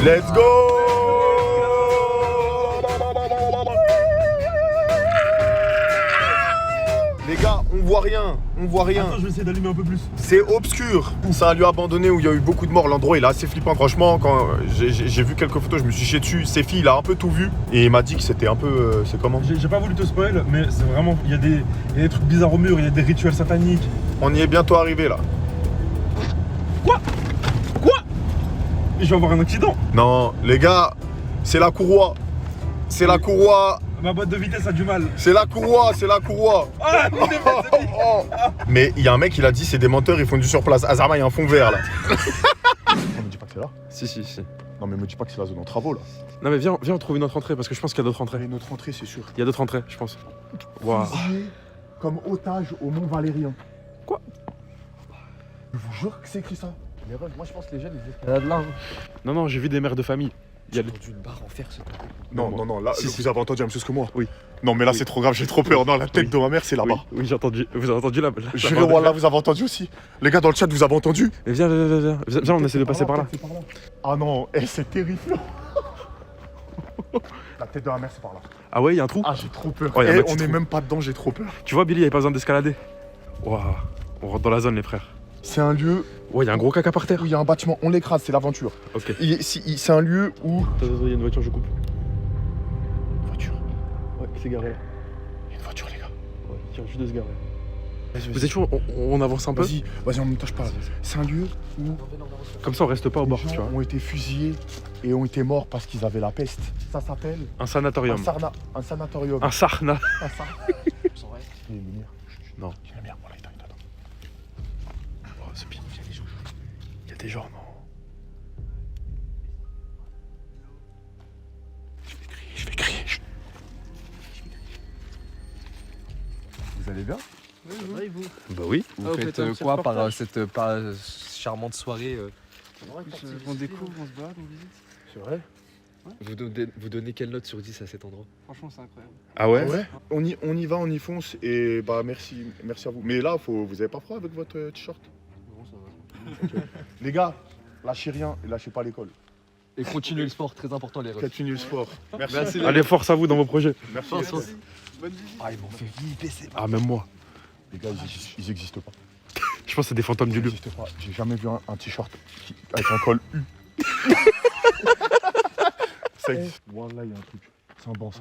Let's go. Les gars, on voit rien, on voit rien. Attends, je vais essayer d'allumer un peu plus. C'est obscur. C'est un lieu abandonné où il y a eu beaucoup de morts. L'endroit il est assez flippant. Franchement, quand j'ai vu quelques photos, je me suis chié dessus. Sefi, il a un peu tout vu et il m'a dit que c'était un peu. C'est comment? J'ai pas voulu te spoil, mais c'est vraiment. Il y a des trucs bizarres au mur, il y a des rituels sataniques. On y est bientôt arrivé là. Quoi? Je vais avoir un accident. Non, les gars, c'est la courroie. C'est la courroie. Ma boîte de vitesse a du mal. C'est la courroie, c'est la courroie. Ah, Mais il y a un mec, il a dit c'est des menteurs, ils font du surplace. Azarma, il y a un fond vert là. On me dit pas que c'est là. Si. Non mais me dis pas que c'est la zone en travaux là. Non mais viens on trouve une autre entrée parce que je pense qu'il y a d'autres entrées. Mais notre entrée c'est sûr. Il y a d'autres entrées, je pense. Waouh. Fusillé comme otage au Mont Valérien. Quoi? Je vous jure que c'est écrit ça. Mais moi je pense que les jeunes ils escaladent là. Non, j'ai vu des mères de famille. Il y a J'ai une barre en fer ce truc. Non, là, Si. vous avez entendu la même chose que moi. Oui. Non, mais là, Oui. c'est trop grave, j'ai trop peur. Non, la tête de ma mère, c'est là-bas. Oui, j'ai entendu. Vous avez entendu là Jurez, voilà, vous avez entendu aussi. Les gars, dans le chat, vous avez entendu? Mais viens, on essaie de passer par là. Ah non, c'est terrifiant. La tête de ma mère, c'est par là. Ah ouais, il y a un trou. Ah, j'ai trop peur. Oh, y a un petit on est trou. même pas dedans, j'ai trop peur. Tu vois, Billy, il n'y avait pas besoin d'escalader. Waouh. On rentre dans la zone, les frères. C'est un lieu Ouais, il y a un gros caca par terre. où il y a un bâtiment, on l'écrase, c'est l'aventure. Ok. C'est un lieu où. Attends, il y a une voiture, je coupe. Une voiture. Ouais, c'est garé là. Il y a une voiture, les gars. Ouais, il vient juste de se garer. Vas-y, Vous êtes chaud, on avance un peu? Vas-y, on ne touche pas. C'est un lieu où Comme ça, on reste pas au les bord, gens tu vois. ont été fusillés et ont été morts parce qu'ils avaient la peste. Ça s'appelle Un sanatorium. un sanatorium. Un sarna. Un Il est lumière. Non. Il y a la lumière, voilà, il attend. Oh, c'est pire. Il y a des gens, non. Je vais crier. Vous allez bien? Bah oui. Vous faites quoi par cette charmante soirée On découvre, on se balade, on visite. C'est vrai? vous donnez quelle note sur 10 à cet endroit? Franchement, c'est incroyable. Ah ouais? Ouais. On y va, on y fonce et bah merci à vous. Mais là, vous avez pas froid avec votre t-shirt? Non, ça va. Les gars, lâchez rien et lâchez pas l'école. Et continuez le sport, très important les refs. Continuez le sport. Merci. Allez, force à vous dans vos projets. Merci. Bonne visite. Ah, ils m'ont fait flipper ces Ah, même moi. Les gars, ils existent pas. Je pense que c'est des fantômes du Ils lieu. existent pas. J'ai jamais vu un t-shirt avec un col U. Ça existe. Voilà, il y a un truc. C'est un banc.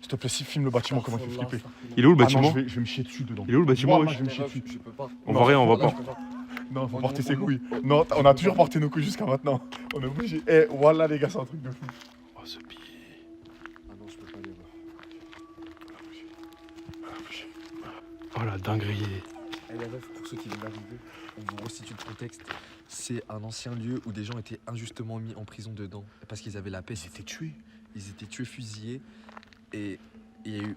S'il te plaît, si filme le bâtiment, comment il fait flipper. Il est où le Ah non, bâtiment? je vais me chier dessus dedans. Il est où le bâtiment, Moi, wesh? je vais me chier dessus. Je peux pas. On voit rien, on voit pas. Non, faut porter ses couilles. Non, on a toujours porté nos couilles jusqu'à maintenant. On est obligé. Eh, voilà les gars, c'est un truc de fou. Oh, ce billet. Ah non, je peux pas les voir. Oh la dinguerie. Et les refs, pour ceux qui viennent d'arriver, on vous resitue le contexte. C'est un ancien lieu où des gens étaient injustement mis en prison dedans parce qu'ils avaient la peste. Ils étaient tués. Ils étaient tués, fusillés. Et il y a eu.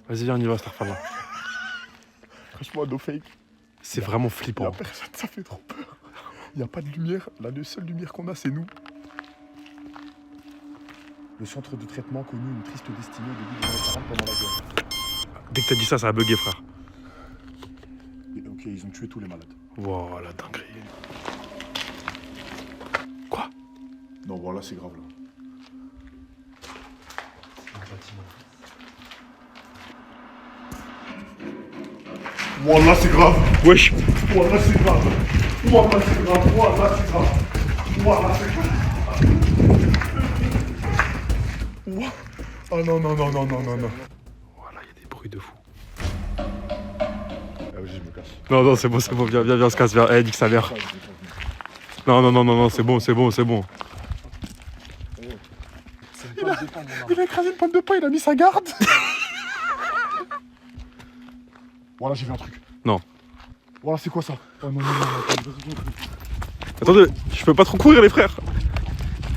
Vas-y, viens, on y va, Starfall. Franchement, no fake. C'est vraiment Y'a flippant. personne, ça fait trop peur. Y a pas de lumière. La seule lumière qu'on a, c'est nous. Le centre de traitement connut une triste destinée au début des années 40 pendant la guerre. Dès que t'as dit ça, ça a bugué, frère. Et, ok, ils ont tué tous les malades. Wow, la dinguerie. Quoi? Non, voilà, c'est grave là. Voilà, c'est grave. Wesh. Voilà, c'est grave. Voilà, c'est grave. Voilà, c'est grave. Voilà, c'est grave. Ouah. Oh non. Voilà, il y a des bruits de fou. Ah oui, je me casse. Non, c'est bon, viens, on se casse, viens. Eh, nique sa mère. Non, c'est bon. Il a écrasé une pomme de pain, il a mis sa garde. Voilà, j'ai vu un truc. Non. Voilà, c'est quoi ça? Oh non. Attendez, je peux pas trop courir, les frères.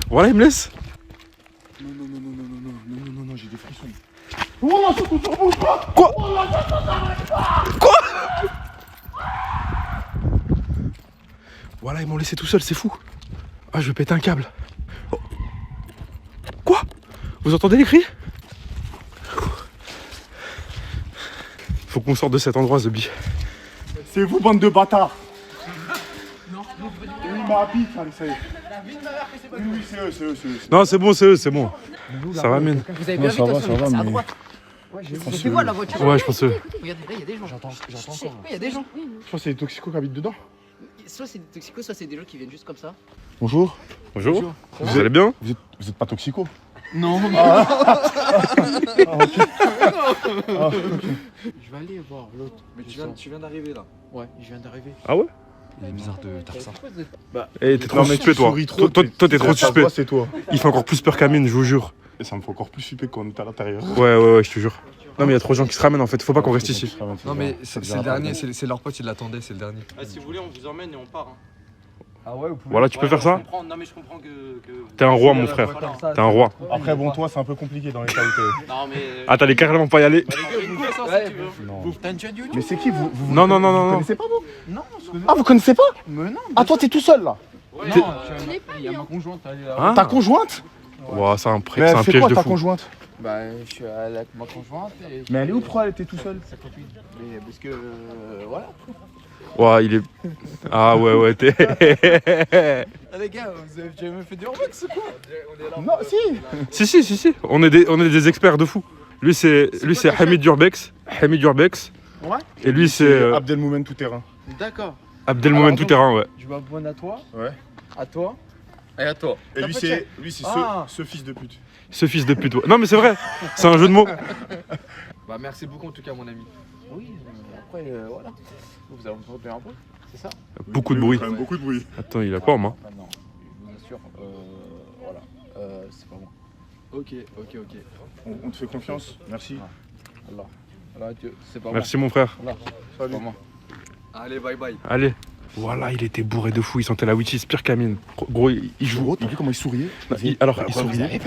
Voilà, il me laisse. Non, j'ai des frissons. Voilà, ça te bouge pas. Quoi? Voilà, ils m'ont laissé tout seul, c'est fou. Ah, je vais péter un câble. Oh. Quoi? Vous entendez les cris? Faut qu'on sorte de cet endroit, Zebi. C'est vous, bande de bâtards. Non, il m'habite, allez, ça y est. Oui, c'est eux, c'est eux, c'est eux. Non, c'est bon, c'est eux, c'est bon. Ça va, mine. Vous avez bien vu, ça va, attention, ça va, c'est à mais- droite. Ouais, pense tu que- vois la voiture. Ouais, je pense eux. Regardez, là, il y a des gens. J'entends encore. Oui, il y a des gens. Je pense que c'est les toxicos qui habitent dedans. Soit c'est des toxicos, soit c'est des gens qui viennent juste comme ça. Bonjour. Bonjour. Vous allez bien? Vous êtes pas toxico? Non, non. Je vais aller voir l'autre. Mais tu viens d'arriver là. Ouais, je viens d'arriver. Ah ouais? Il est bizarre de faire ça. Eh, t'es trop Non, mais suspect, tu toi. souris trop, Toi, t'es trop ça se suspect. voit, c'est toi. Il fait encore plus peur qu'Amine, je vous jure. Et ça me fait encore plus flipper quand on est à l'intérieur. Ouais, je te jure. Non, mais il y a trop de gens qui se ramènent en fait, faut pas qu'on reste ici. Non mais c'est le dernier, c'est leur pote, il l'attendait, c'est le dernier. Ah, si vous voulez, on vous emmène et on part. Hein. Ah ouais, vous pouvez. Voilà, tu peux faire je ça? comprends. Non, mais je comprends que. T'es un roi, mon frère. T'es un roi. Après, bon, toi, c'est un peu compliqué dans les qualités. Non, mais. Ah, t'allais carrément pas y aller? Bah, les gars, vous faites ça si tu veux. Non. T'as une chaîne YouTube? Mais c'est qui vous, Non, non, non, vous non, non. connaissez pas vous? Non, Ah, vous connaissez pas? mais non. Ah, toi, t'es tout seul là. Ouais, T'es- non, Il y a ma conjointe, elle est là. Hein? Ta conjointe? Ouah, c'est un Mais c'est elle un fait piège quoi de ta fou. conjointe? Bah, je suis avec ma conjointe et. Mais elle est où? Pourquoi elle était tout seule? Sa copine. Mais parce que. Voilà. Ouah, il est. Ah ouais, t'es. Ah, les gars, vous avez jamais fait du Roblox ou quoi? Non, si. Si. On est des experts de fou. Lui, c'est Hamid Durbex. Ouais. Et lui, c'est Abdelmoumen tout terrain. D'accord. Abdelmomen Alors, tout terrain, ouais. Je m'abonne à toi. Ouais. À toi. Et à toi. Et T'as lui, pas c'est check. Ah. ce fils de pute. Ce fils de pute. Ouais. Non, mais c'est vrai. C'est un jeu de mots. Bah merci beaucoup en tout cas mon ami. Oui, après, voilà. Vous avez entendu un peu, c'est ça? Beaucoup de bruit. Quand même beaucoup de bruit. Attends, il a quoi, moi? Non, je vous assure, voilà. C'est pas moi. Ok. On te fait confiance. Merci. Alors, c'est pas Merci, mon frère. moi. Voilà, c'est pas moi. Allez, bye bye. Allez. Voilà, il était bourré de fou. Il sentait la witchy, pire qu'Amine. Gros, il joue. Gros, t'as vu comment il souriait? Alors, il souriait.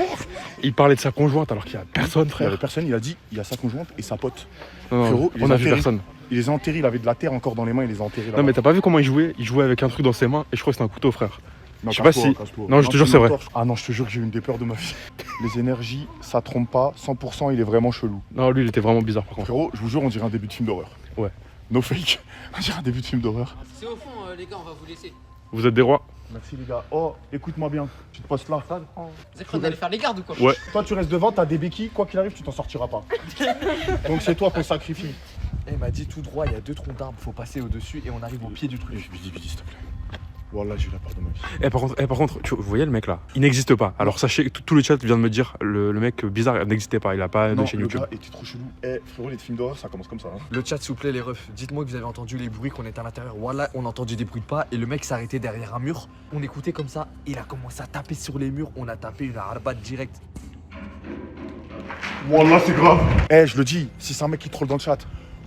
Il parlait de sa conjointe alors qu'il y a personne, Il y frère. avait personne, il a dit, il y a sa conjointe et sa pote. Non, Frérot, on a vu enterrés. personne. Il les a enterrés, il avait de la terre encore dans les mains, il les a enterrés là. Non, mais t'as pas vu comment il jouait? Il jouait avec un truc dans ses mains et je crois que c'était un couteau, frère. Non, je sais pas casse-toi, si- casse-toi. Non, je te jure, c'est vrai. Ah non, je te jure que j'ai eu une des peurs de ma vie. Les énergies, ça trompe pas. 100%, il est vraiment chelou. Non, lui, il était vraiment bizarre, par contre. Frérot, je vous jure, on dirait un début de film d'horreur. Ouais. No fake. On dirait un début de film d'horreur. C'est au fond, les gars, on va vous laisser. Vous êtes des rois? Merci les gars. Oh, écoute-moi bien. Tu te postes là. Vous êtes d'aller faire les gardes ou quoi? Ouais. Toi, tu restes devant, t'as des béquilles. Quoi qu'il arrive, tu t'en sortiras pas. Donc c'est toi qu'on sacrifie. Il m'a dit tout droit, il y a 2 troncs d'arbres, faut passer au-dessus et on arrive au pied du truc. Lui dis, s'il te plaît. Voilà, j'ai eu la peur de ma vie. Par contre, vous voyez le mec là? Il n'existe pas. Alors sachez que tout le chat vient de me dire le mec bizarre n'existait pas. Il a pas de Non, chaîne le YouTube. gars était trop chelou. Eh, frérot, les films d'horreur, ça commence comme ça. Hein. Le chat, s'il vous plaît, les refs, dites-moi que vous avez entendu les bruits, qu'on était à l'intérieur. Voilà, on a entendu des bruits de pas et le mec s'est arrêté derrière un mur. On écoutait comme ça, il a commencé à taper sur les murs, on a tapé une arbat direct. Wallah, c'est grave. Eh, je le dis, si c'est un mec qui troll dans le chat,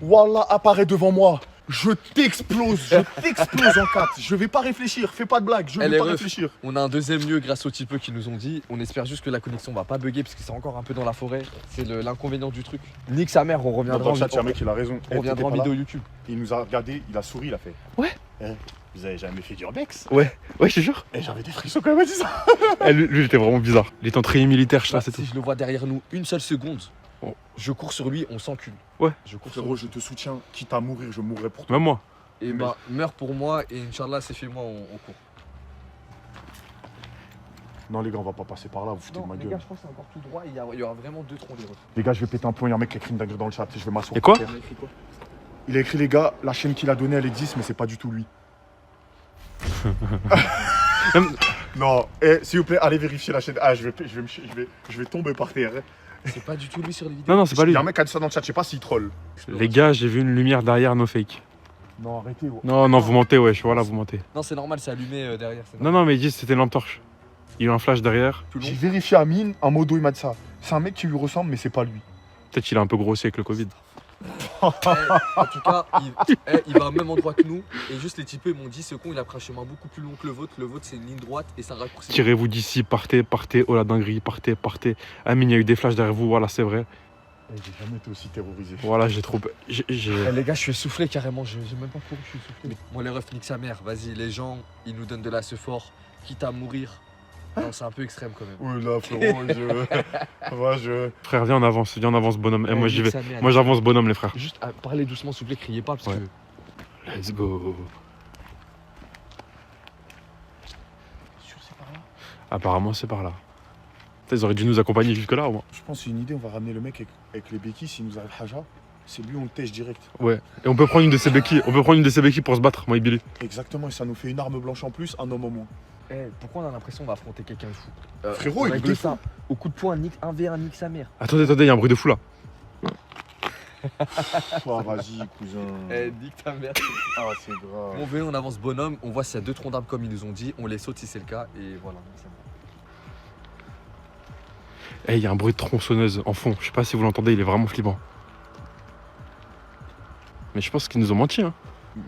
Wallah, apparaît devant moi. Je t'explose en 4. Je vais pas réfléchir, fais pas de blague, je Elle vais est pas ref. réfléchir. On a un deuxième lieu grâce aux typeux qui nous ont dit. On espère juste que la connexion va pas bugger parce que c'est encore un peu dans la forêt. C'est l'inconvénient du truc. Nique sa mère, on reviendra Dans en le chat, il y a un vidéo. mec, il a raison. On reviendra en vidéo YouTube. Il nous a regardé, il a souri, il a fait. Ouais. Eh, vous avez jamais fait d'urbex? Ouais, je te jure. Eh, j'avais des frissons quand il m'a dit ça. Eh, lui, il était vraiment bizarre. Il était en treillis militaire, je sais, Là, c'est tout. si je le vois derrière nous une seule seconde, Oh. je cours sur lui, on s'encule. Ouais. Je cours sur Frérot, lui. je te soutiens. Quitte à mourir, je mourrai pour toi. Même moi. Et bah, meurs pour moi et Inch'Allah, c'est fait moi, on court. Non, les gars, on va pas passer par là, vous foutez de ma les gueule. gars, je pense que c'est encore tout droit. Il y aura vraiment 2 troncs des refs. Les gars, je vais péter un plomb, il y a un mec qui a écrit une dinguerie dans le chat. Je vais m'asseoir. Et quoi? par terre. Il a écrit, les gars, la chaîne qu'il a donnée, elle existe, mais c'est pas du tout lui. Non, eh, s'il vous plaît, allez vérifier la chaîne. Ah, je vais tomber par terre. C'est pas du tout lui sur les vidéos. Non, c'est pas Il lui. y a un mec qui a dit ça dans le chat, je sais pas s'il troll. Les gars, j'ai vu une lumière derrière, no fake. Non, arrêtez. Oh. Non, vous mentez, wesh. Voilà, vous mentez. Non, c'est normal, c'est allumé derrière. c'est Non, mais ils disent que c'était une lampe torche. Il y a eu un flash derrière. Tout long. J'ai vérifié Amine, un modo, il m'a dit ça. C'est un mec qui lui ressemble, mais c'est pas lui. Peut-être qu'il a un peu grossi avec le Covid. En tout cas, il va au même endroit que nous. Et juste les typeux ils m'ont dit ce con il a pris un chemin beaucoup plus long que le vôtre. Le vôtre c'est une ligne droite et ça raccourcit. Tirez-vous d'ici, partez, oh la dinguerie, partez. Amine, il y a eu des flashs derrière vous, voilà, c'est vrai. Eh, j'ai jamais été aussi terrorisé. Voilà, j'ai trop peur. Eh, les gars, je suis essoufflé carrément. J'ai même pas pourquoi je suis essoufflé. Moi, les refs, nique sa mère. Vas-y, les gens, ils nous donnent de la fort, quitte à mourir. Non, c'est un peu extrême quand même. Oh là, frérot, moi, Frère, viens en avance, bonhomme. Et moi, j'y nique vais. sa mère. Moi, j'avance, bonhomme, les frères. Juste parlez doucement, s'il vous plaît, criez pas parce Ouais. que. Let's go. c'est par là. Apparemment, c'est par là. Putain, ils auraient dû nous accompagner jusque-là, au moins. Je pense que c'est une idée, on va ramener le mec avec les béquilles, s'il nous arrive Haja, c'est lui, on le tèche direct. Ouais. Et on peut prendre une de ces béquilles. On peut prendre une de ces béquilles pour se battre, moi et Billy. Exactement, et ça nous fait une arme blanche en plus, un homme en moins. Eh, pourquoi on a l'impression qu'on va affronter quelqu'un de fou Frérot, on il a est dit de ça. Au coup de poing, nique 1v1, nique sa mère. Attendez, il y a un bruit de fou là. Oh, vas-y, cousin. Eh, nique ta mère. Ah, c'est grave. Bon, venez, on avance bonhomme, on voit s'il y a 2 troncs d'arbres comme ils nous ont dit, on les saute si c'est le cas, et voilà. Eh, il y a un bruit de tronçonneuse en fond. Je sais pas si vous l'entendez, il est vraiment flippant. Mais je pense qu'ils nous ont menti, hein.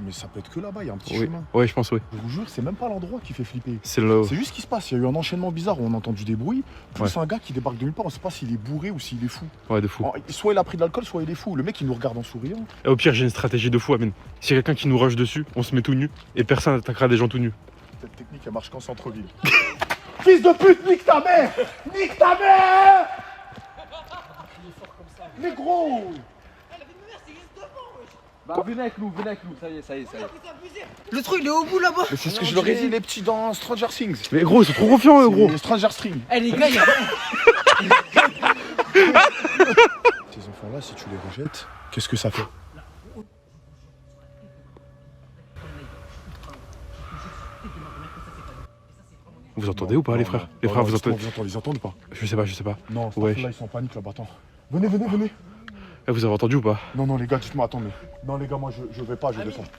Mais ça peut être que là-bas, il y a un petit Oui. chemin. Ouais, je pense, oui. Je vous jure, c'est même pas l'endroit qui fait flipper. C'est le. C'est juste ce qui se passe. Il y a eu un enchaînement bizarre où on a entendu des bruits. Plus Ouais. un gars qui débarque de nulle part. On sait pas s'il est bourré ou s'il est fou. Ouais, de fou. Soit il a pris de l'alcool, soit il est fou. Le mec, il nous regarde en souriant. Et au pire, j'ai une stratégie de fou, Amine. S'il y a quelqu'un qui nous rush dessus, on se met tout nu et personne n'attaquera des gens tout nus. Cette technique, elle marche qu'en centre-ville. Fils de pute, nique ta mère! Nique ta mère! Mais gros! Bah, venez avec nous, ça y est. Le truc, il est au bout là-bas. Mais c'est ce que je leur ai dit, les petits dans Stranger Things. Mais gros, ils sont trop confiants, eux, gros. C'est Stranger Things. Eh les gars, il y a... Ces enfants-là, si tu les rejettes, qu'est-ce que ça fait? Vous entendez ou pas, les frères? Les Non, frères, non, vous entendez? Ils entendent pas. Je sais pas. Non, Ouais. là, ils sont en panique là-bas. Attends. Venez. Eh, vous avez entendu ou pas? Non, les gars, dites-moi, attendez. Non, les gars, moi, je vais pas.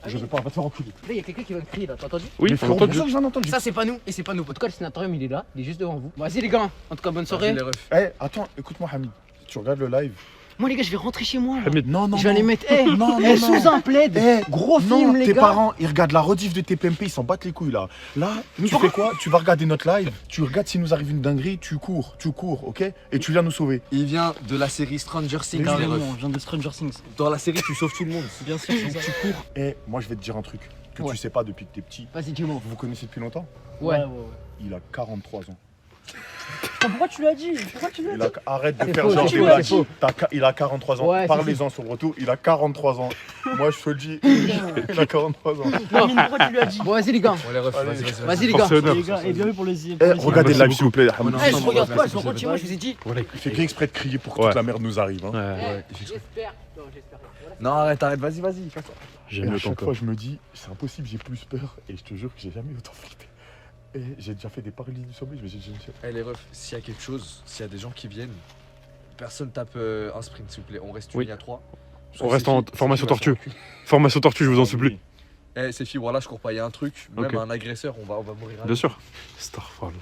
Je vais pas, va te faire enculer. Là, il y a quelqu'un qui va crier là, t'as entendu? Oui, Mais on a frérot, entendu. bien sûr que j'en ai entendu. Ça, c'est pas nous et c'est pas nous. En tout cas, le sénatorium, il est là, il est juste devant vous. Vas-y, les gars, en tout cas, bonne soirée. Les refs. Eh, attends, écoute-moi, Hamid. Tu regardes le live. Moi, les gars, je vais rentrer chez moi. Là. Hamid, Non, Je vais aller mettre. Eh, Non, sous un plaid. Eh, Gros non, film, les tes gars. parents, ils regardent la rediff de TPMP, ils s'en battent les couilles là. Là, tu fais quoi? Tu vas regarder notre live, tu regardes s'il nous arrive une dinguerie, tu cours, ok? Et tu viens nous sauver. Il vient de la série Stranger Things, les Carrément, refs. je viens de Stranger Things. Dans la série, tu sauves tout le monde. Bien sûr, c'est ça. Tu cours. Eh, moi je vais te dire un truc que Ouais. tu sais pas depuis que t'es petit. Vas-y, dis-moi. Vous vous connaissez depuis longtemps? Ouais. Il a 43 ans. Pourquoi tu l'as dit? Arrête de C'est faire faux, genre c'est des faux, blagues. c'est faux. Il a 43 ans. Ouais, Parlez-en sur le retour. Il a 43 ans. Moi je te le dis, il a 43 ans. Pourquoi tu l'as dit? Bon, vas-y, les gars. Bon, les refs, Allez. Vas-y, les gars. Force et honneur. Les gars, et bienvenue pour les Eh, regardez le live s'il vous plaît. non, Eh, je non, regarde non, pas, non, je rentre chez moi, je vous ai dit. Voilà. Il fait exprès de crier pour que Ouais. toute la merde nous arrive. Hein. Ouais. J'espère. Non, j'espère. Non, arrête, vas-y, fais ça. Et J'aime à le temps chaque que. fois, je me dis, c'est impossible, j'ai plus peur. Et je te jure que j'ai jamais autant flippé. Et j'ai déjà fait des paralyses du sommeil, mais j'ai jamais. Eh, les refs, s'il y a quelque chose, s'il y a des gens qui viennent, personne tape un sprint, s'il vous plaît. On reste Oui. unis à 3. On reste en formation tortue. Formation tortue, je vous en supplie. Eh, c'est filles, voilà, je cours pas. Il y a un truc, même Ok. un agresseur, on va mourir. Bien sûr. Starfall.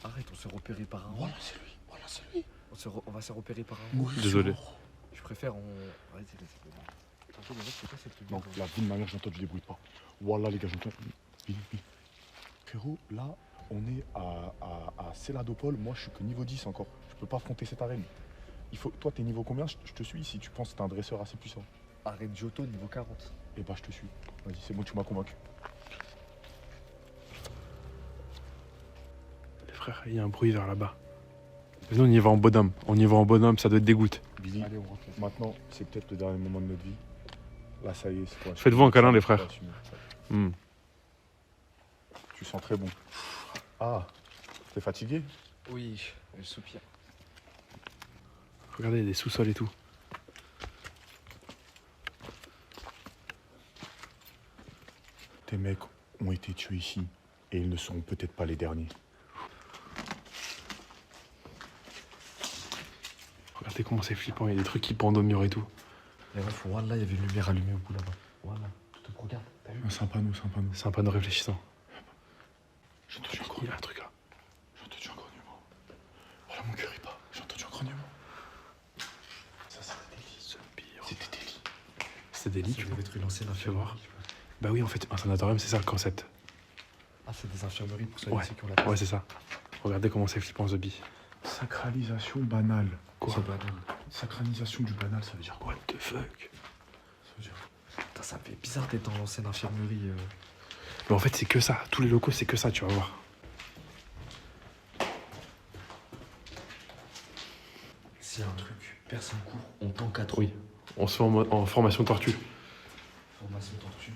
Arrête, on s'est repéré par un. Voilà, c'est lui. Voilà, c'est lui. On va se repérer par un. Maurice Désolé. Hureau. Je préfère, on. Vas-y, laisse. Attends, les refs, c'est quoi cette truc Non, la vie de ma mère, j'ai entendu des bruits de pas. Voilà, les gars, j'entends. Vite. Frérot, là, on est à Céladopol. Moi, je suis que niveau 10 encore. Je peux pas affronter cette arène. Toi, t'es niveau combien? Je te suis si tu penses que t'es un dresseur assez puissant. Arrête Giotto, niveau 40. Eh bah, je te suis. Vas-y, c'est bon, tu m'as convaincu. Les frères, il y a un bruit vers là-bas. Mais nous, on y va en bonhomme. On y va en bonhomme, ça doit être dégoûte. Billy, Allez, on rentre. maintenant, c'est peut-être le dernier moment de notre vie. Là, ça y est, c'est toi. Faites-vous un câlin, les frères. Hmm. Tu sens très bon. Ah, t'es fatigué? Oui, je soupire. Regardez, il y a des sous-sols et tout. Tes mecs ont été tués ici et ils ne seront peut-être pas les derniers. Regardez comment c'est flippant, il y a des trucs qui pendent au mur et tout. Les refs, voilà, il y avait une lumière allumée au bout là-bas. Voilà, tout te regarde, t'as vu? C'est un panneau, c'est un panneau. C'est un panneau réfléchissant. J'ai entendu un Il y grognement. a un truc là. J'ai entendu un grognement. Oh là, mon cœur il bat. J'ai entendu un grognement. Ça, c'était des lits. C'était des lits. C'est des lits, Ça tu devait être une ancienne Fais voir. infirmerie. Bah oui, en fait, un sanatorium, c'est ça le concept. Ah, c'est des infirmeries pour soigner Ouais. ceux qui ont la Ouais, c'est ça. Regardez comment c'est flippant, Zombie. Sacralisation banale. Quoi? C'est banal. Sacralisation du banal, ça veut dire quoi? What the fuck? Ça veut dire... Putain, ça me fait bizarre d'être dans l'ancienne infirmerie. Mais en fait, c'est que ça. Tous les locaux, c'est que ça, tu vas voir. S'il y a un truc, personne court, on tank à trop. Oui. On se fait en formation tortue. Formation tortue.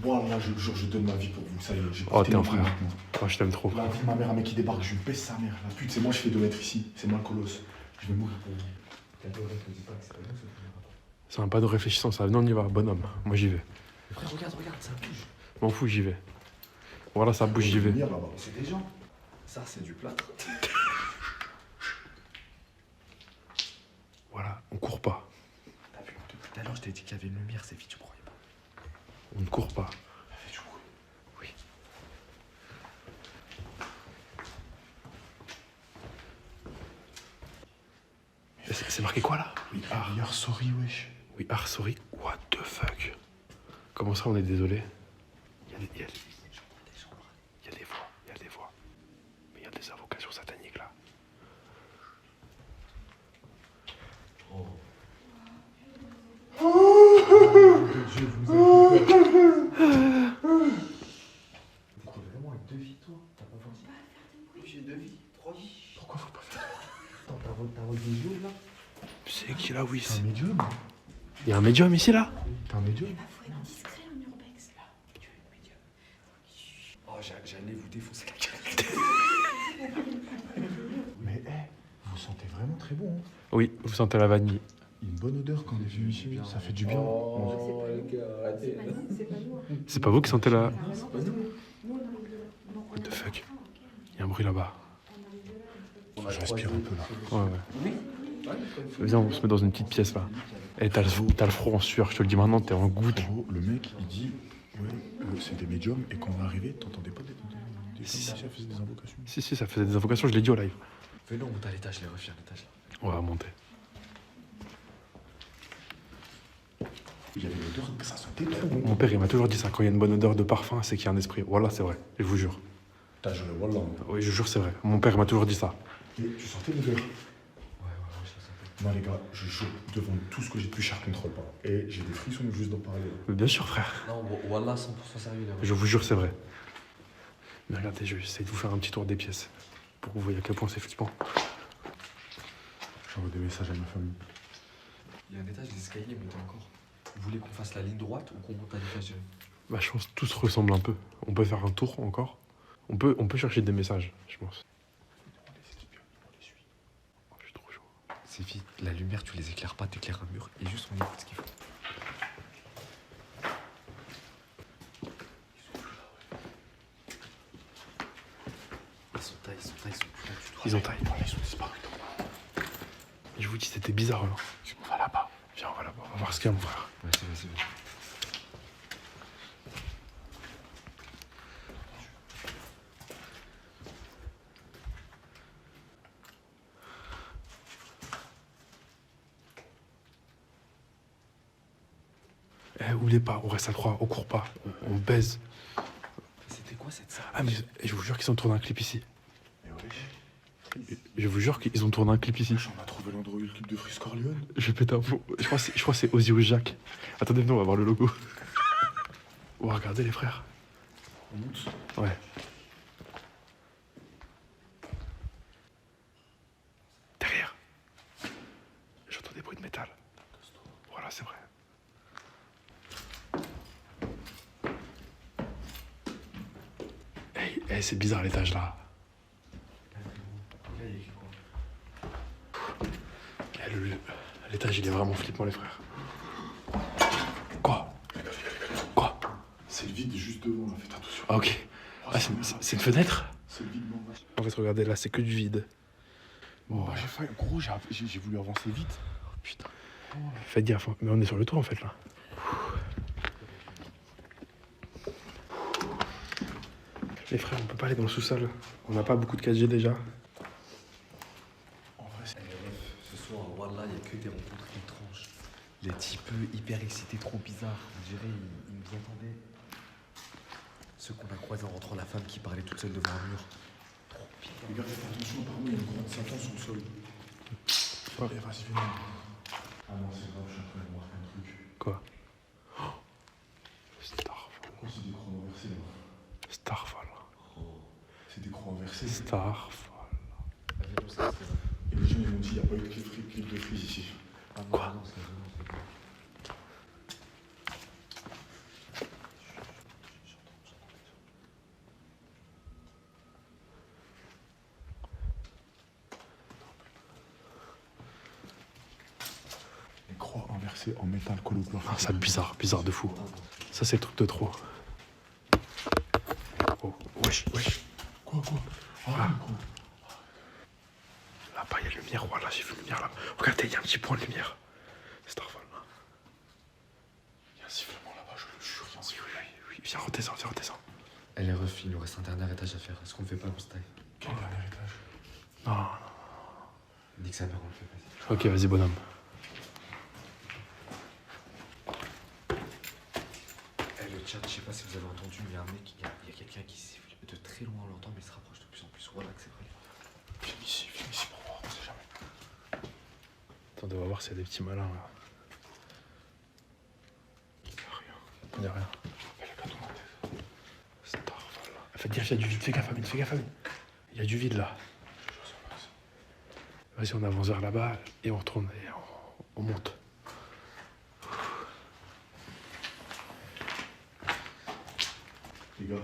Voilà, je jure, je donne ma vie pour vous. Ça y est, j'ai Oh, porté t'es un mes couilles frère. maintenant. Oh, je t'aime trop. La vie de ma mère, un mec qui débarque, je lui baisse sa mère. La pute, c'est moi, je fais 2 mètres ici. C'est moi le colosse. Je vais mourir pour vous. C'est un pas de réfléchissant, ça. Non, on y va, bonhomme. Moi, j'y vais. Frère, regarde, ça bouge. M'en fous, j'y vais. Voilà, ça bouge, j'y vais. Venir là-bas. C'est des gens. Ça, c'est du plâtre. Voilà, on court pas. T'as vu, depuis tout à l'heure, je t'ai dit qu'il y avait une lumière, c'est vite, tu croyais pas. On ne court pas. Oui. C'est marqué quoi là? Oui, arrière, sorry, wesh. Oui, sorry. What the fuck? Comment ça, on est désolé? Il y a des voix. Mais il y a des invocations sataniques là. T'es vraiment avec 2 vies, toi? T'as pas forcé? J'ai 2 vies, 3 vies. Pourquoi faut pas faire? Attends, t'as relevé des yeux là? C'est qui là, oui? T'es un médium? Il y a un médium ici là? T'es un médium? Faut être discret en urbex. Oh, j'allais vous défoncer la gueule. Mais, vous sentez vraiment très bon, hein. Oui, vous sentez la vanille. Une bonne odeur quand on est venu ici, ça fait du bien. Oh, c'est pas nous, c'est pas nous. C'est pas vous qui sentez la... C'est pas nous. Nous, on a envie de là. Donc, on What the a- fuck? Ah, ok. Il y a un bruit là-bas. On a envie de là. Je respire un peu là. Ouais. Viens, on se met dans une petite pièce là. Et t'as le front en sueur, je te le dis maintenant, t'es en goutte. Frérot, le mec, il dit, ouais, c'est des médiums, et quand on est arrivé, t'entendais pas des Si, ça faisait des invocations. Si, ça faisait des invocations, je l'ai dit au live. Fais-le, on monte à l'étage, les refs, à l'étage là. On va monter. Il y avait l'odeur, ça sentait trop bon. Mon père, il m'a toujours dit ça. Quand il y a une bonne odeur de parfum, c'est qu'il y a un esprit. Voilà, c'est vrai. Je vous jure. T'as juré, voilà. Oui, je jure, c'est vrai. Mon père m'a toujours dit ça. Et tu sentais l'odeur? Ouais, je la sentais. Non, les gars, je jure, devant tout ce que j'ai pu, je ne contrôle pas. Et j'ai des frissons juste d'en parler. Mais bien sûr, frère. Non, Wallah, 100% sérieux les refs. Je vous jure, c'est vrai. Mais regardez, je vais essayer de vous faire un petit tour des pièces. Pour que vous voyez à quel point c'est flippant. J'envoie des messages à ma famille. Il y a un étage, les escaliers, mais t'es encore. Vous voulez qu'on fasse la ligne droite ou qu'on monte à l'étage? Bah, je pense que tout se ressemble un peu. On peut faire un tour encore. On peut chercher des messages, je pense. Oh, je suis trop chaud. C'est vite, la lumière, tu les éclaires pas, t'éclaires un mur et juste on écoute ce qu'il faut. Ils sont taillés, ils sont plus là du tout. Ils ont taille. Voilà, ils sont disparus. Je vous dis, c'était bizarre là. On va là-bas. Viens, on va là-bas. On va voir ce qu'il y a, mon frère. Vas-y. Oubliez pas, on reste à 3, on court pas, on baise. C'était quoi cette salle? Ah, mais je vous jure qu'ils ont tourné un clip ici. Mais wesh, Je vous jure qu'ils ont tourné un clip ici. on a trouvé l'endroit où il y a le clip de Freeze Corleone. Je vais péter un plomb. Je crois que c'est Osiris Jack. Attendez, venez, on va voir le logo. On va regarder les frères. On monte. Ouais. Derrière. J'entends des bruits de métal. Voilà, c'est vrai. Hey, c'est bizarre l'étage là. L'étage il est vraiment flippant les frères. Quoi? C'est le vide juste devant, là, faites attention. Ah ok. Ah c'est une fenêtre? C'est le vide, non. En fait regardez là c'est que du vide. Oh, j'ai failli, gros, j'ai voulu avancer vite. Oh putain. Faites gaffe, hein. Mais on est sur le toit en fait là. Les frères on peut pas aller dans le sous-sol. On n'a pas beaucoup de 4G déjà. En vrai, c'est... Ce soir, Wallah, il n'y a que des rencontres étranges. Les types hyper excités, trop bizarres. On dirait ils nous entendaient. Ceux qu'on a croisés en rentrant, la femme qui parlait toute seule devant un mur. Trop bizarre. Les gars, faites attention, apparemment, il y a une grande Satan sur le sol. Allez, vas-y, viens. Ah non, c'est grave, je suis en train de remarquer un truc. Quoi? Oh Starfall. Pourquoi c'est des croix renversées, là? Starfall. C'est des croix renversées. Starfall. Et les gens, ils m'ont dit, il n'y a pas eu de clip de freeze ici. Ah non, Quoi? Non, c'est raisonnable. Les croix inversées en métal collé au plafond. Ah, ça bizarre de fou. Ça, c'est le truc de trop. Oh, wesh. Quoi Ah. Là-bas, il y a la lumière. Voilà, j'ai vu la lumière là. Regardez, il y a un petit point de lumière. C'est Starfall. Il y a un sifflement là-bas, je le jure, il y a un sifflement. Oui, viens, redescends. Elle est ref, il nous reste un dernier étage à faire. Est-ce qu'on le fait pas, on se taille? Quel dernier étage? Non. Nique sa mère, on le fait pas. Ok, vas-y, bonhomme. Eh, le chat, je sais pas si vous avez entendu, mais il y a un mec, il y a quelqu'un qui siffle de très loin, on l'entend, mais il se rapproche de plus en plus. Voilà que c'est vrai. Viens ici pour voir, on sait jamais. Attendez, on va voir s'il y a des petits malins là. Il n'y a rien. Elle est pas dans ma tête. Starfall. Faites gaffe, il y a du vide. Fais gaffe, Amine. Il y a du vide là. Vas-y, on avance vers là-bas et on retourne et on monte. Les gars,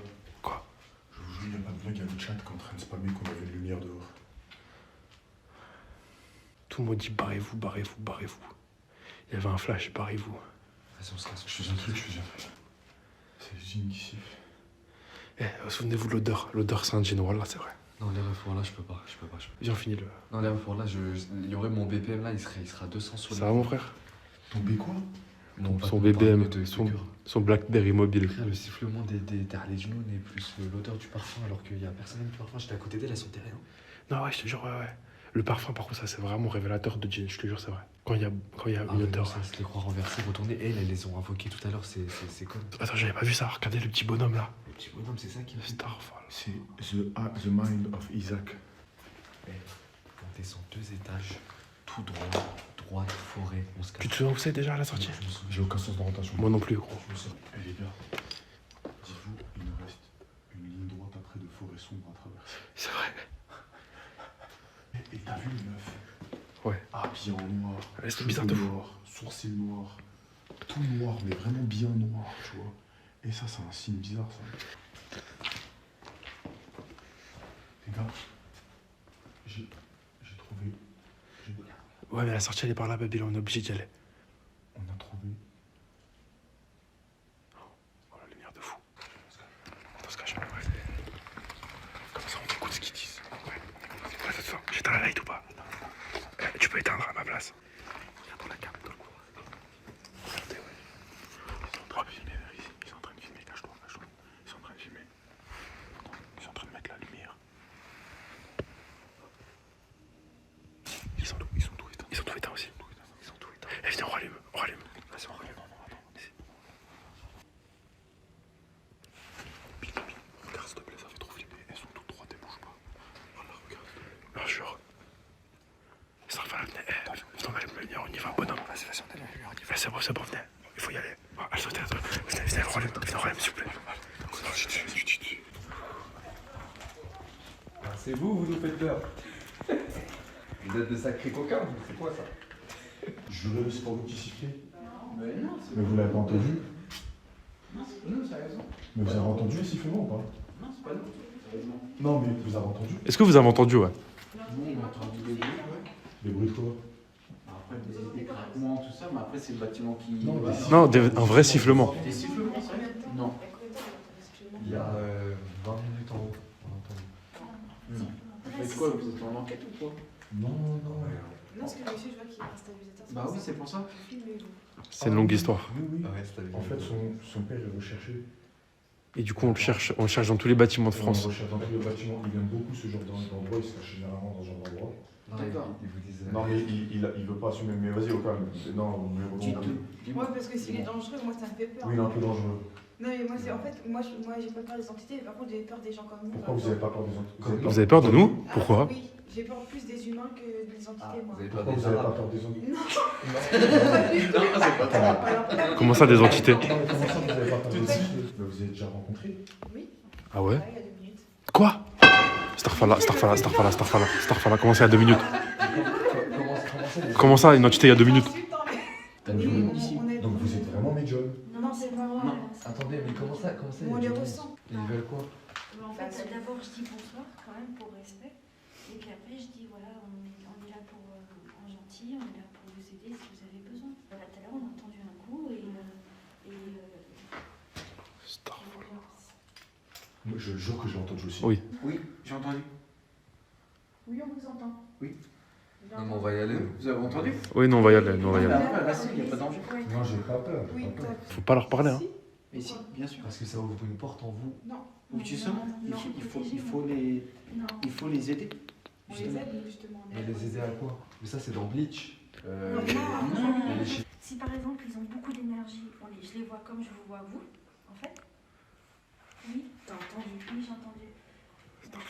Quoi? je vous jure, il n'y a pas de blague, il y a le chat qui est en train de spammer qu'on avait une lumière dehors. Tout le monde dit barrez-vous. Il y avait un flash, barrez-vous. Vas-y, on se casse. Je fais un truc. C'est l'usine qui siffle. Eh, souvenez-vous de l'odeur. L'odeur Saint-Génois là, c'est vrai. Non, les refs, là, je peux pas. Viens, on finit le. Non, les refs, là, il y aurait mon BPM là, il sera 200 sur Ça va, mon frère? Ton B quoi? Non, Son pas BBM, de son cœur. Son Blackberry mobile. Frère, le sifflement des Darlejounes et plus l'odeur du parfum, alors qu'il y a personne du parfum. J'étais à côté d'elle, elle sentait rien. Non, ouais, je te jure, ouais. Le parfum, par contre, ça, c'est vraiment révélateur de Jane, je te jure, c'est vrai. Quand il y a une odeur. Ça, c'est les croix renversées, retournées. Elles les ont invoquées tout à l'heure, c'est comme. Attends, j'avais pas vu ça. Regardez le petit bonhomme là. Le petit bonhomme, c'est ça qui me fait. Starfall. C'est the Mind of Isaac. On descend 2 étages, tout droit, droite, forêt, on se casse. Tu te souviens où c'est déjà à la sortie? Je me souviens. J'ai aucun sens d'orientation. Moi non plus, gros. Eh les gars, dites-vous, il nous reste une ligne droite après de forêt sombre à traverser. C'est vrai. Et t'as vu les meufs? Ouais. Habillées en noir. Ouais, c'était cheveux bizarre de fou. noirs, sourcils noirs. Tout noir, mais vraiment bien noir, tu vois. Et ça, c'est un signe bizarre, ça. Les gars, j'ai trouvé... Ouais, mais la sortie, elle est par là, baby, là, on est obligé d'y aller. On a trouvé... Oh, la lumière de fou. Attends, se cache, ouais. Comme ça, on écoute ce qu'ils disent. Ouais, attends, j'éteins la light ou pas? Tu peux éteindre à ma place. Viens dans la carte, dans le couloir. Regardez, ouais. Ils sont en train de filmer, ici. Ils sont en train de filmer, cache-toi. Ils sont en train de filmer. Ils sont en train de mettre la lumière. Ils sont tout éteints. Ils sont tout éteints aussi. Eh, viens, on rallume. Vas-y, on rallume. Non, attends. Regarde, s'il te plaît, ça fait trop flipper. Elles sont toutes droites, elles bougent pas. Voilà, regarde. Non, jure. Starfall, venez. On allume la lumière, on y va, bonhomme. Vas-y, on allume la lumière, on y va. C'est bon, venez. Il faut y aller. Allez, sautez, venez, on rallume, s'il vous plaît. C'est vous nous faites peur. Vous êtes de sacrés coquins, c'est quoi ça? Jurez, c'est pas vous qui sifflez. Mais non, c'est Mais vous l'avez pas entendu? Non, c'est pas nous, sérieusement. Mais vous avez entendu le sifflement ou pas? Non, c'est pas nous, sérieusement. Non, mais vous avez entendu? Est-ce que vous avez entendu, ouais? Nous, on a entendu des bruits, ouais. Les bruits de quoi? Après, des craquements, tout ça, mais après, c'est le bâtiment qui. Non, bah, Non, un vrai sifflement. Des sifflements, ça? Non. Il y a 20 minutes en haut, on a entendu. Vous faites quoi? Vous êtes en enquête ou quoi? Non. Non, parce que le monsieur, je vois qu'il est un stabilisateur. Bah oui, c'est pour ça. C'est une longue histoire. Oui. Ah ouais, c'est avec En fait, son père est recherché. Et du coup, on le cherche dans tous les bâtiments de France. On recherche dans tous les bâtiments. Il aime beaucoup ce genre d'endroit. Il se cache généralement dans ce genre d'endroit. Non, D'accord. ils vous disent. Non, mais il veut pas assumer. Mais vas-y, au calme. Non, mais Moi, parce que s'il est dangereux, moi, ça me fait peur. Oui, il est un peu dangereux. Non, mais moi, c'est en fait, moi, j'ai pas peur des entités, par contre, j'ai peur des gens comme nous. Pourquoi vous avez pas peur des entités? Vous avez peur de nous? Ah, Pourquoi? Oui, j'ai peur plus des humains que des entités, moi. Vous avez peur Pourquoi des vous avez pas arabes? peur des entités? Comment ça, des entités? Non, mais comment ça, vous avez pas peur des entités? Mais vous avez déjà rencontré? Oui. Ah ouais? Il y a 2 minutes. Quoi? Starfall, comment ça, il y a 2 minutes? Comment ça, Comment ça, une entité il y a 2 minutes? Insulte en T'as Mais du on- monde ici. on est- Donc vous êtes vraiment médium. Non, c'est pas vrai. Attendez, mais comment ça On les ressent. Ils veulent quoi? En fait, d'abord, je dis bonsoir quand même pour respect. Et puis après, je dis voilà, on est là pour en gentil, on est là pour vous aider si vous avez besoin. Voilà, tout à l'heure, on a entendu un coup et Moi, je jure que j'ai entendu aussi. Oui. Oui, j'ai entendu. Oui, on vous entend. Non, mais on va y aller. Vous avez entendu? Oui, non, on va y aller, on va y aller. Là, il n'y a pas danger. Non, j'ai pas peur. j'ai Oui, pas peur. top. Faut pas leur parler, hein. Si. Mais si, bien sûr. Parce que ça ouvre une porte en vous. Non. Ou justement, il non. faut les aider. On les aide, nous, justement. on Mais aide. les aider à quoi? Mais ça, c'est dans Bleach. Non, Les chi- Si par exemple, ils ont beaucoup d'énergie, je les vois comme je vous vois vous, en fait. Oui, t'as entendu? Oui, j'ai entendu. Et donc,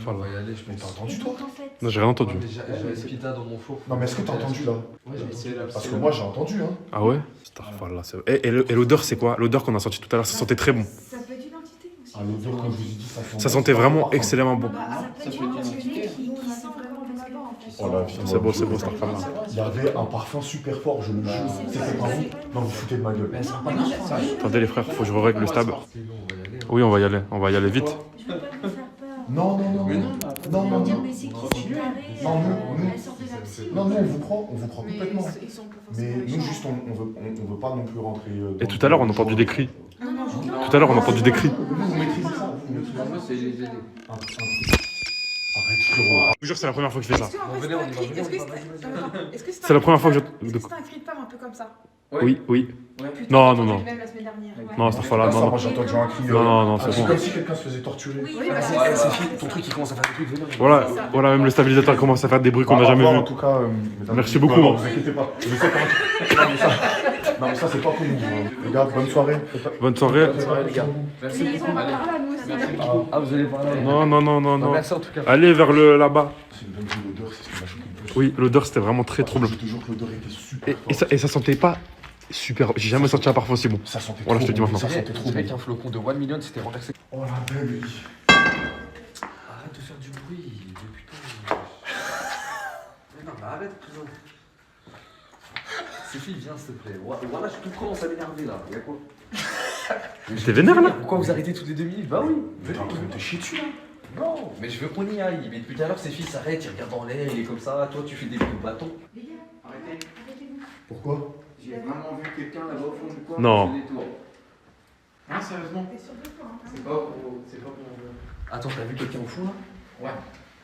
On va y aller, je Mais pense. t'as entendu et toi? donc, en fait, Non, j'ai rien entendu. Ouais, mais J'avais Spita dans mon four. Non, mais est-ce que t'as entendu là? Ouais, j'ai entendu. Parce que moi j'ai entendu, hein. Ah ouais? Starfall, là, c'est... Et l'odeur, c'est quoi? L'odeur qu'on a senti tout à l'heure, ça sentait très bon. Ça peut être une entité aussi. Ah, l'odeur, comme je vous ai dit, ça sent. Ça sentait vraiment excellemment bon. Bah, ça peut être une entité qui Nous, on a sent fait vraiment encore des parce que... là-bas, en fait. Oh la vie, C'est beau, Starfall, là. Il y avait un parfum super fort, je le jure. C'était pas vous? Non, vous foutez de ma gueule. Mais elles sont pas mais non, méchantes. sérieux. Attendez, les frères, faut que je règle le stab. Sinon, on va y aller. Oui, on va y aller vite. Je veux pas vous faire peur. Non, non, non. Mais non. non, Non, non, Dire, non. mais c'est qui Continuez. c'est taré, Non, nous- elle sort de la psy. Non, nous on vous prend Mais complètement. ils sont pas Mais forcément nous méchants. juste on veut pas non plus rentrer. Et tout à l'heure, on a entendu des cris. Non, non, je- Tout à l'heure, on a entendu des cris. Vous maîtrisez ça, vous maîtrisez ça. Moi, c'est les aider. Arrête, frérot. Je vous jure, c'est la première fois que je fais ça. Est-ce que, en Bon, fait, venez, on y c'est un va, cri- venez, est-ce que on y va, c'est- attends, est-ce que C'est la première fois que Est-ce que c'est un cri de femme un peu comme ça? Oui, oui. Ouais. Putain, Non, j'ai non, non. entendu le même la semaine dernière. Ouais. Non, Starfall, là, Là, ça, non, moi j'ai entendu un cri. non. Non, C'est c'est bon. comme si quelqu'un se faisait torturer. Oui, Oui, voilà. bah, c'est Ouais, ça. c'est fini, ton truc il commence à faire des trucs vénères. Voilà, voilà, même le stabilisateur commence à faire des bruits qu'on n'a Bah, au jamais revoir, vus. En tout cas, mesdames Merci et messieurs. beaucoup. Non, vous inquiétez pas. Je sais comment. Non, mais ça c'est pas pour nous. Les gars, bonne soirée. Bonne soirée. les gars. Merci Mais beaucoup. on va parler à nous aussi. Ah, vous allez parler. Non, non, non, non, non. Merci en tout cas. Allez vers le là-bas. C'est une bonne vue, l'odeur, c'est ce qui m'a choqué le plus. Oui, l'odeur, c'était vraiment très troublant. Je te jure que l'odeur était super. Et ça sentait pas super. J'ai jamais senti un parfum aussi bon. Ça sentait Voilà, trop je te dis bon. maintenant. Ça sentait trop Avec bon. un flocon de 1 million, c'était renversé. Oh la belle vie. Arrête de faire du bruit, putain. Mais non, mais arrête, cousin. Sophie, viens s'il te plaît. Voilà, tout commence à m'énerver là. Y'a quoi? T'es vénère là? Pourquoi vous arrêtez toutes les 2 minutes? Bah oui. T'es en train de te chier dessus là. Non, mais je veux qu'on y aille. Mais depuis tout à l'heure, Sophie s'arrête, il regarde en l'air, il est comme ça. Toi, tu fais des bruits de bâton. Les gars, Arrêtez. arrêtez-vous. Pourquoi? J'ai vraiment vu quelqu'un là-bas au fond du coin. Non. qui fait des tours. Non, sérieusement. T'es sûr de toi, hein? C'est pas pour. Attends, t'as vu quelqu'un au fond là? Ouais.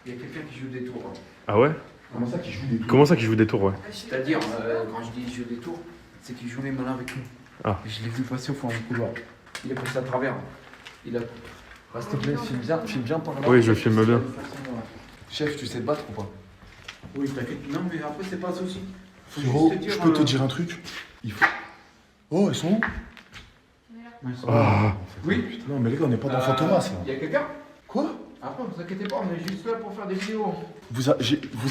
Il y a quelqu'un qui joue des tours. hein. Ah ouais? Comment ça qui joue des tours? Comment ça qu'il joue des tours, ouais? C'est-à-dire, quand je dis joue des tours, c'est qu'il joue les malins avec nous. Ah. Je l'ai vu passer au fond du couloir. Il est passé à travers. Il a. S'il te plaît, filme bien par là. Oui, je filme bien. Chef, tu sais te battre ou pas? Oui, t'inquiète. Non, mais après, c'est pas un souci. Faut Frérot, juste te je peux te dire. dire un truc? Il faut. Oh, ils sont où? Ah. Oui. Non, mais les gars, on n'est pas dans Fantomas là. Il y a quelqu'un? Quoi? Après, vous inquiétez pas, on est juste là pour faire des vidéos. Vous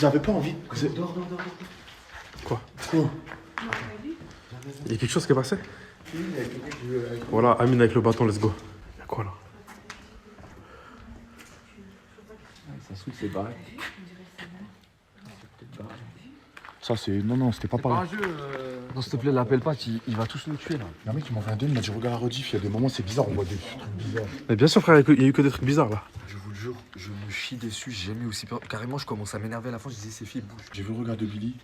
avez pas envie? Dors. Quoi? Non, mais lui, Il y a quelque chose qui est passé? Voilà, Amine avec le bâton, let's go. Y'a quoi là? Ça se trouve, c'est barré. Ça c'est. Non, c'était pas C'est pas pareil. un jeu. Non, s'il te plaît, l'appelle pas, il va tous nous tuer là. Il y a un mec qui m'a envoyé un DM, il m'a dit regarde la rediff, il y a des moments c'est bizarre, on voit des trucs bizarres. Mais bien sûr, frère, il y a eu que des trucs bizarres là. Je vous le jure, je me chie dessus, j'ai jamais aussi peur. Carrément, je commence à m'énerver à la fin, je disais, c'est filles, bouge. J'ai vu le regard de Billy,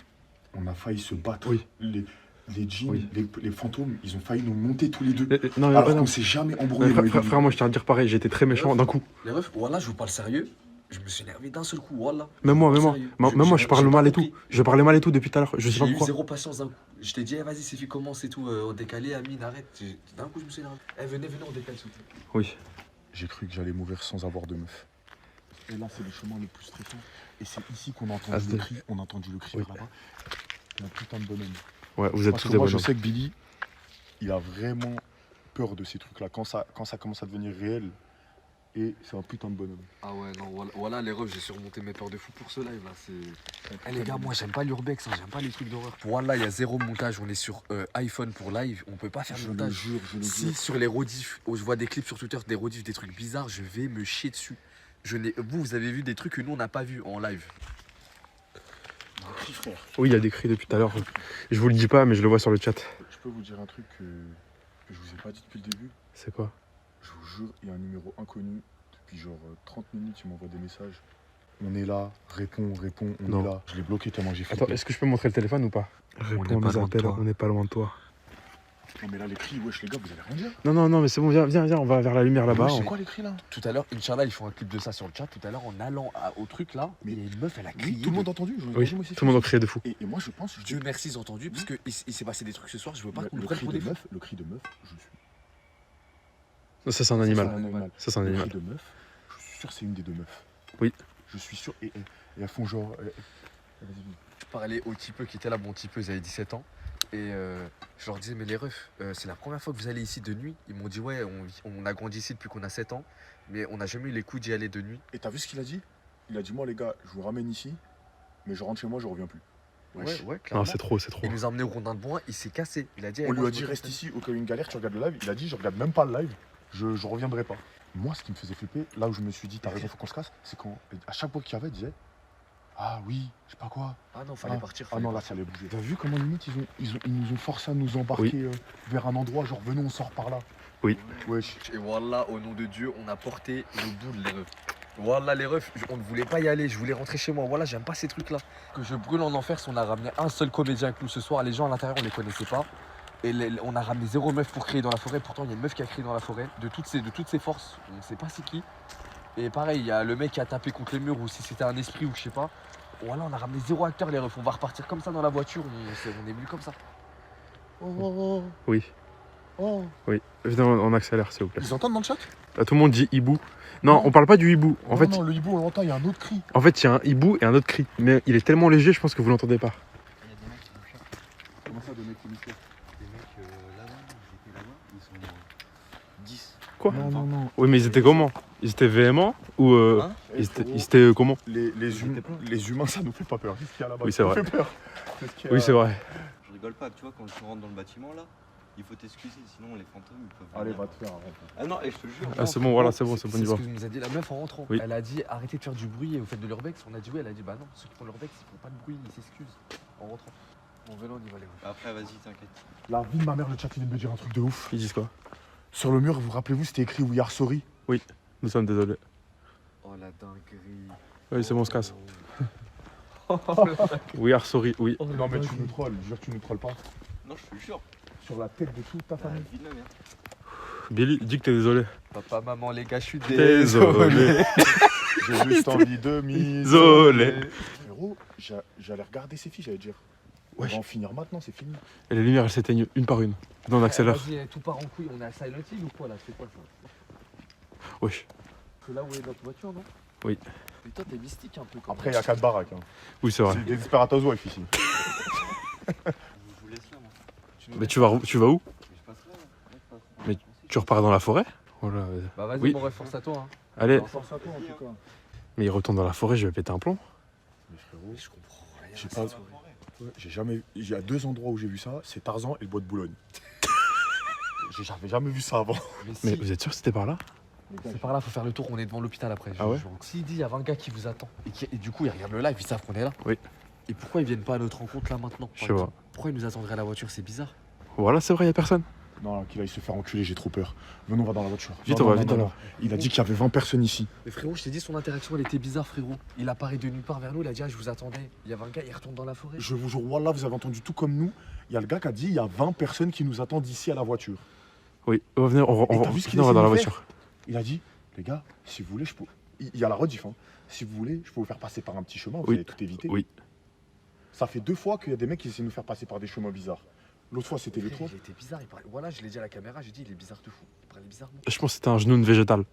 on a failli se battre. Oui. Les djinns, Oui. les fantômes, ils ont failli nous monter tous les deux. Non, Alors non. qu'on s'est jamais Mais embrouillé. moi et Billy. frère, moi je tiens à te dire pareil, j'ai été très méchant d'un coup. Les refs, voilà, je vous parle sérieux. Je me suis énervé d'un seul coup, voilà. Même moi, Sérieux. même moi je parle j'ai mal pas et tout. compris. Je parlais mal et tout depuis tout à l'heure, je sais J'ai pas eu pourquoi. zéro patience d'un coup. Je t'ai dit, eh, vas-y, c'est fait, commence et tout, on décalé, Amine, arrête. D'un coup, je me suis énervé. Eh, venez, on décale, s'il vous plaît. Oui. J'ai cru que j'allais mourir sans avoir de meuf. Et là, c'est le chemin le plus stressant. Et c'est ici qu'on a entendu SD. le cri. On a entendu le cri Oui. vers là-bas. Et un putain de bonhomme. Ouais, vous êtes Parce tous que des moi, je bonhommes. sais que Billy, il a vraiment peur de ces trucs-là. Quand ça commence à devenir réel, et c'est un putain de bonhomme. Ah ouais, non, voilà, les refs, j'ai surmonté mes peurs de fou pour ce live là. Eh les gars, moi j'aime pas l'urbex, hein, j'aime pas les trucs d'horreur. Voilà, il y a zéro montage, on est sur iPhone pour live, on peut pas faire de Je le montage. jure, je le Si jure. sur les rediffs, où je vois des clips sur Twitter, des rediffs, des trucs bizarres, je vais me chier dessus. Vous avez vu des trucs que nous on n'a pas vu en live. cris, frère. Oui, il y a des cris depuis tout à l'heure. Je vous le dis pas, mais je le vois sur le chat. Je peux vous dire un truc que je vous ai pas dit depuis le début. C'est quoi? Je vous jure, il y a un numéro inconnu. Depuis genre 30 minutes, il m'envoie des messages. On est là, réponds, on Non. est là. Je l'ai bloqué tellement j'ai Attends, flippé. est-ce que je peux montrer le téléphone ou pas? Réponds à mes appels, on n'est pas loin de toi. Non mais là les cris, wesh les gars, vous allez rien dire. Non, mais c'est bon, viens, on va vers la lumière là-bas. C'est quoi les cris là? Tout à l'heure, Inch'Allah, ils font un clip de ça sur le chat. Tout à l'heure, en allant au truc là, Mais- il y a une meuf, elle a crié. Oui, tout le monde a entendu. Oui, tout le monde a crié de fou. Et moi je pense, Dieu merci, ils ont entendu, parce qu'il s'est passé des trucs ce soir, je veux pas qu'on le nous prenne cri pour de des fous. meuf, le cri de meuf, je suis. Ça, c'est un C'est animal. un animal. Ça, c'est un Le animal. cri de meuf, je suis sûr que c'est une des deux meufs. Oui. Je suis sûr. Et elles font genre. Vas-y. Je parlais aux typeux qui étaient là, bon typeux, ils avaient 17 ans. Et je leur disais, mais les refs, c'est la première fois que vous allez ici de nuit. Ils m'ont dit, ouais, on a grandi ici depuis qu'on a 7 ans, mais on n'a jamais eu les coups d'y aller de nuit. Et t'as vu ce qu'il a dit? Il a dit, moi les gars, je vous ramène ici, mais je rentre chez moi, je reviens plus. Wesh. Ouais, Non, clairement. c'est trop, c'est trop. Il nous a emmené au Rondin de Bois, il s'est cassé. Il a dit, On eh, lui moi, a je dit me reste casse. ici au cas où il y a une galère, tu regardes le live. Il a dit je regarde même pas le live, je reviendrai pas. Moi ce qui me faisait flipper, là où je me suis dit t'as raison, faut qu'on se casse, c'est quand à chaque fois qu'il y avait, il disait ah oui, je sais pas quoi. Ah non, fallait partir. Ah non là fallait bouger. T'as vu comment limite ils nous ont forcé à nous embarquer vers un endroit, genre venons on sort par là. Oui. Wesh. Et voilà, au nom de Dieu, on a porté le boule, les refs. Voilà, les refs, on ne voulait pas y aller, je voulais rentrer chez moi. Voilà, j'aime pas ces trucs-là. Que je brûle en enfer si on a ramené un seul comédien avec nous ce soir. Les gens à l'intérieur, on les connaissait pas. Et on a ramené 0 meuf pour crier dans la forêt. Pourtant, il y a une meuf qui a crié dans la forêt. De toutes ses forces, on ne sait pas c'est qui. Et pareil, il y a le mec qui a tapé contre les murs ou si c'était un esprit ou je sais pas. Voilà, on a ramené 0 acteur, les refs. On va repartir comme ça dans la voiture. On est venu comme ça. Oui. Oui. Venez, on accélère, s'il vous plaît. Ils entendent dans le chat? Tout le monde dit hibou. Non, on parle pas du hibou. En fait, non, le hibou on l'entend, il y a un autre cri. en fait, il y a un hibou et un autre cri. Mais il est tellement léger, je pense que vous l'entendez pas. Comment ça, des mecs qui nous tirent? Les mecs là-bas, ils étaient là-bas, ils sont 10. Quoi? Non. Oui, mais ils étaient comment? Ils étaient véhéments ou Hein ils étaient comment? Les humains ça nous fait pas peur. Qu'est-ce qu'il y a là-bas? Oui, c'est Ça nous vrai. fait peur. Oui, c'est vrai. Je rigole pas, tu vois, quand tu rentres dans le bâtiment là, il faut t'excuser, sinon les fantômes ils peuvent. Allez, venir. va te faire arrête. Ah non, et je te jure. Ah, c'est bon, voilà, c'est bon, C'est on y va. ce que nous a dit la meuf en rentrant. Oui. Elle a dit arrêtez de faire du bruit et vous faites de l'urbex. On a dit oui, elle a dit bah non, ceux qui font de l'urbex ils font pas de bruit, ils s'excusent en rentrant. Bon vélo, on y va les gars. Après, vas-y, t'inquiète. La vie de ma mère, le chat il vient de me dire un truc de ouf. Ils disent quoi? Sur le mur, vous rappelez-vous, c'était écrit We are sorry. Nous sommes désolés. Oh la dinguerie. Oui, c'est bon, on se casse. We are sorry, oui. Non mais tu nous trolles, je jure que tu nous trolles pas. Non, je te jure. Sur la tête de toute ta Ah, famille. vie de ma mère. Billy, dis que t'es désolé. Papa, maman, les gars, je suis Désolé. J'ai juste envie de Désolé. Frérot, j'allais regarder ces filles, j'allais dire. Wesh. On va en finir maintenant, c'est fini. Et les lumières, elles s'éteignent une par une. Non, on accélère. Vas-y, tout part en couille. On est à Silent Hill ou quoi là? C'est quoi ça? Wesh. C'est là où est notre voiture, non? Oui. Mais toi, t'es mystique un peu. Quand Après, il y a 4 baraques. Hein. Oui, c'est vrai. C'est des Desperados Wife ici. Je vous laisse là, moi. Mais tu vas où? Mais je passe là. Là, je passe. Mais tu repars dans la forêt? Voilà. Bah vas-y, Oui. mon ref, force à toi. Hein. Allez. Force à toi en tout cas. Mais il retourne dans la forêt, je vais péter un plomb. Mais frérot, Je comprends rien. j'ai à pas. cette soirée. J'ai jamais. Il y a 2 endroits où j'ai vu ça, c'est Tarzan et le bois de Boulogne. J'avais jamais vu ça avant. Mais si, vous êtes sûr que c'était par là? c'est par là, faut faire le tour. On est devant l'hôpital après. Ah ouais? S'il dit, il y a 20 gars qui vous attendent. Et du coup, ils regardent le live, ils savent qu'on est là. Oui. Et pourquoi ils viennent pas à notre rencontre là maintenant? Je sais pas. Pourquoi ils nous attendraient à la voiture? C'est bizarre. Voilà, c'est vrai, y a personne. Non, qu'il aille se faire enculer, j'ai trop peur. Venons, on va dans la voiture. Vite, Non, on va non, vite non, alors. non. Il a dit qu'il y avait 20 personnes ici. Mais frérot, je t'ai dit, son interaction, elle était bizarre, frérot. Il apparaît de nulle part vers nous, il a dit, ah, je vous attendais. Il y avait un gars, il retourne dans la forêt. Je vous jure, Wallah, vous avez entendu tout comme nous. Il y a le gars qui a dit il y a 20 personnes qui nous attendent ici à la voiture. Oui, venez, Et t'as vu ce qu'il on va essaie dans la de faire voiture. Il a dit les gars, si vous voulez, je peux. Il y a la rediff, hein. Si vous voulez, je peux vous faire passer par un petit chemin, vous Oui. allez tout éviter. Oui. Ça fait 2 fois qu'il y a des mecs qui essaient de nous faire passer par des chemins bizarres. L'autre fois, c'était le Frère, tour. il était bizarre, il parlait. Voilà, je l'ai dit à la caméra, j'ai dit, il est bizarre de fou. Il parlait bizarrement. Je pense que c'était un genou végétal.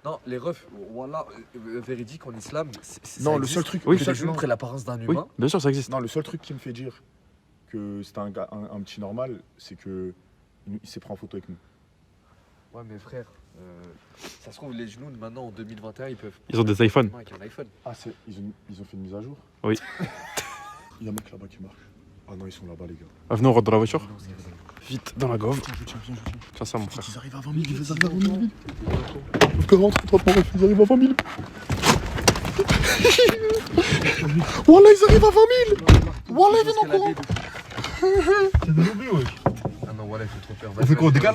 Non, les refs, voilà, véridique en islam. Non, le seul truc. Oui, Le que seul les genou humains- prend l'apparence d'un Oui, humain. bien sûr, ça existe. Non, le seul truc qui me fait dire que c'était un gars, un petit normal, c'est que il s'est pris en photo avec nous. Ouais, mais frère, ça se trouve, les genoux maintenant en 2021, ils peuvent. Ils ont des iPhones. Avec un iPhone. Ah, ils ont fait une mise à jour. Oui. Il y a un mec là-bas qui marche. Ah non, ils sont là-bas, les gars. Ah, venez, on rentre dans la voiture. Non, c'est vrai. Vite, dans la gomme. Je tiens. Tiens ça, mon frère. Ils arrivent à 20 000, ils arrivent à 20 000. Que rentre, mon ref, ils arrivent à 20 000. Wallah, ils arrivent à 20 000. Wallah, ils viennent en courant. C'est des lobbies, wesh. Ah non, voilà, il fait trop peur. On fait quoi, on décale?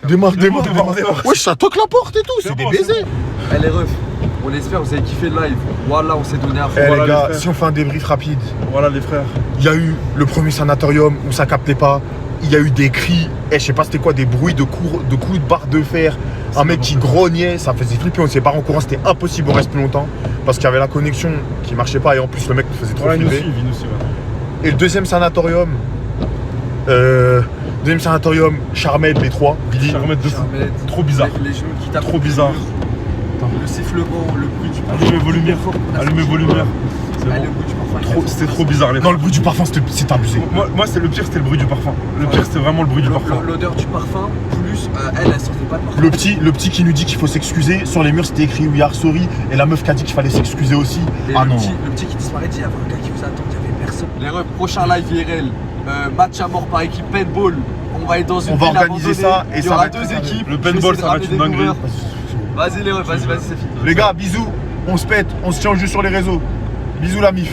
Démarre. Wesh, ça toque la porte et tout, c'est des bon, baisers. Eh les refs, on espère que vous avez kiffé le live. Voilà, on s'est donné à fond. Eh Voilà, les gars, les frères. si on fait un débrief rapide, Voilà les frères. il y a eu le premier sanatorium où ça captait pas. Il y a eu des cris, je sais pas c'était quoi, des bruits de coups de barre de fer. Un mec qui grognait, ça faisait flipper, on s'est pas en courant, c'était impossible, on reste plus longtemps. Parce qu'il y avait la connexion qui marchait pas et en plus le mec nous faisait trop Voilà, ils nous flipper. suivent, ils nous suivent. Et le deuxième sanatorium, Charmed, les trois, Billy. Charmette de fou. Charmette. Trop bizarre. Les genoux qui tapent. Trop bizarre. Le sifflement, le bruit du parfum. Allumez vos lumières. Allumez vos lumières. C'est Ah, bon. le bruit du parfum. C'était trop bizarre les Non, le bruit du parfum, c'est abusé. Moi c'est le pire, c'était le bruit du parfum. Le pire, c'était vraiment le bruit du parfum. L'odeur du parfum, plus elle sortait pas de parfum. Le petit qui nous dit qu'il faut s'excuser, sur les murs c'était écrit We are sorry, et la meuf qui a dit qu'il fallait s'excuser aussi. Et Ah le non. petit qui disparaît, dit il y avait un gars qui vous attend, il y avait personne. Les refs, prochain live IRL, match à mort par équipe paintball. On va être dans une On va ville organiser abandonnée. ça et il y ça aura va être deux très équipes. Le Je vais paintball, essayer de ça va être ramener une des dinguerie. joueurs. Vas-y les refs, vas-y, c'est fini. Les gars, bisous, on se pète, on se tient au jeu sur les réseaux. Bisous la mif.